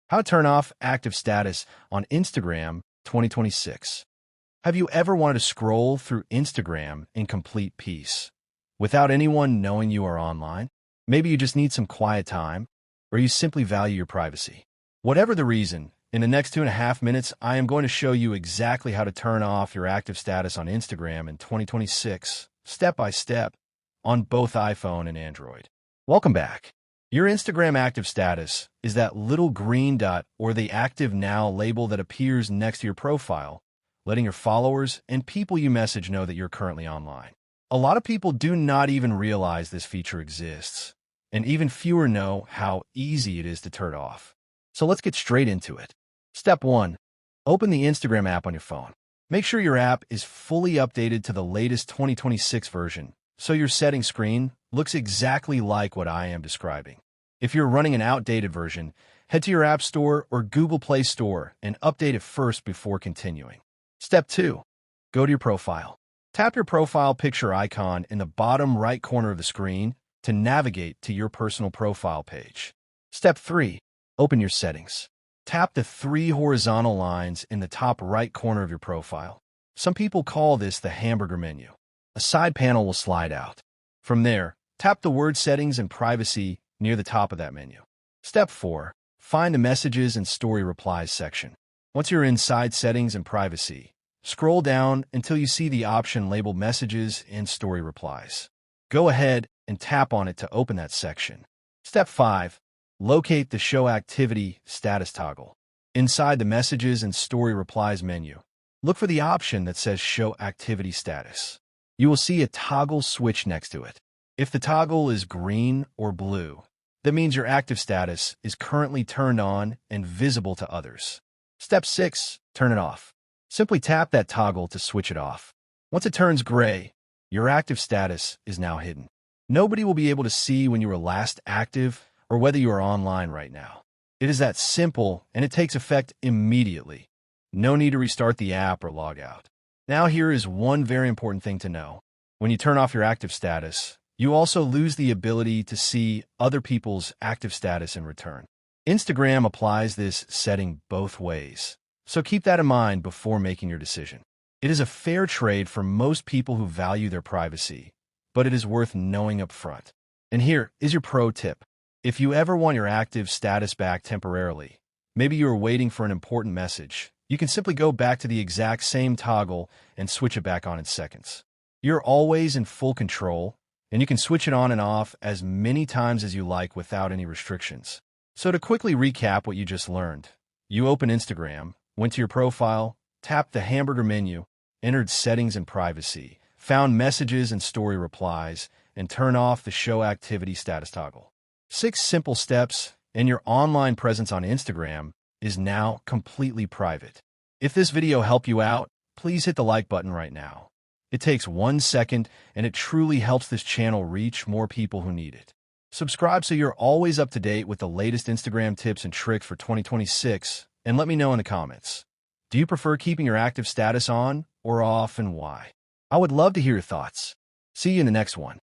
How to turn off active status on Instagram 2026. Have you ever wanted to scroll through Instagram in complete peace, without anyone knowing you are online? Maybe you just need some quiet time, or you simply value your privacy. Whatever the reason, in the next 2.5 minutes, I am going to show you exactly how to turn off your active status on Instagram in 2026, step by step, on both iPhone and Android. Welcome back. Your Instagram active status is that little green dot or the Active Now label that appears next to your profile, letting your followers and people you message know that you're currently online. A lot of people do not even realize this feature exists, and even fewer know how easy it is to turn it off. So let's get straight into it. Step 1. Open the Instagram app on your phone. Make sure your app is fully updated to the latest 2026 version, so your settings screen looks exactly like what I am describing. If you're running an outdated version, head to your App Store or Google Play Store and update it first before continuing. Step 2. Go to your profile. Tap your profile picture icon in the bottom right corner of the screen to navigate to your personal profile page. Step 3. Open your settings. Tap the 3 horizontal lines in the top right corner of your profile. Some people call this the hamburger menu. A side panel will slide out. From there, tap the word Settings and Privacy near the top of that menu. Step 4. Find the Messages and Story Replies section. Once you're inside Settings and Privacy, scroll down until you see the option labeled Messages and Story Replies. Go ahead and tap on it to open that section. Step 5. Locate the Show Activity Status toggle. Inside the Messages and Story Replies menu, look for the option that says Show Activity Status. You will see a toggle switch next to it. If the toggle is green or blue, that means your active status is currently turned on and visible to others. Step 6. Turn it off. Simply tap that toggle to switch it off. Once it turns gray, your active status is now hidden. Nobody will be able to see when you were last active or whether you are online right now. It is that simple, and it takes effect immediately. No need to restart the app or log out. Now here is one very important thing to know. When you turn off your active status, you also lose the ability to see other people's active status in return. Instagram applies this setting both ways, so keep that in mind before making your decision. It is a fair trade for most people who value their privacy, but it is worth knowing up front. And here is your pro tip. If you ever want your active status back temporarily, maybe you are waiting for an important message, you can simply go back to the exact same toggle and switch it back on in seconds. You're always in full control, and you can switch it on and off as many times as you like without any restrictions. So to quickly recap what you just learned, you open Instagram, went to your profile, tapped the hamburger menu, entered Settings and Privacy, found Messages and Story Replies, and turn off the Show Activity Status toggle. 6 simple steps, and your online presence on Instagram is now completely private. If this video helped you out, please hit the like button right now. It takes 1 second, and it truly helps this channel reach more people who need it. Subscribe so you're always up to date with the latest Instagram tips and tricks for 2026, and let me know in the comments. Do you prefer keeping your active status on or off, and why? I would love to hear your thoughts. See you in the next one.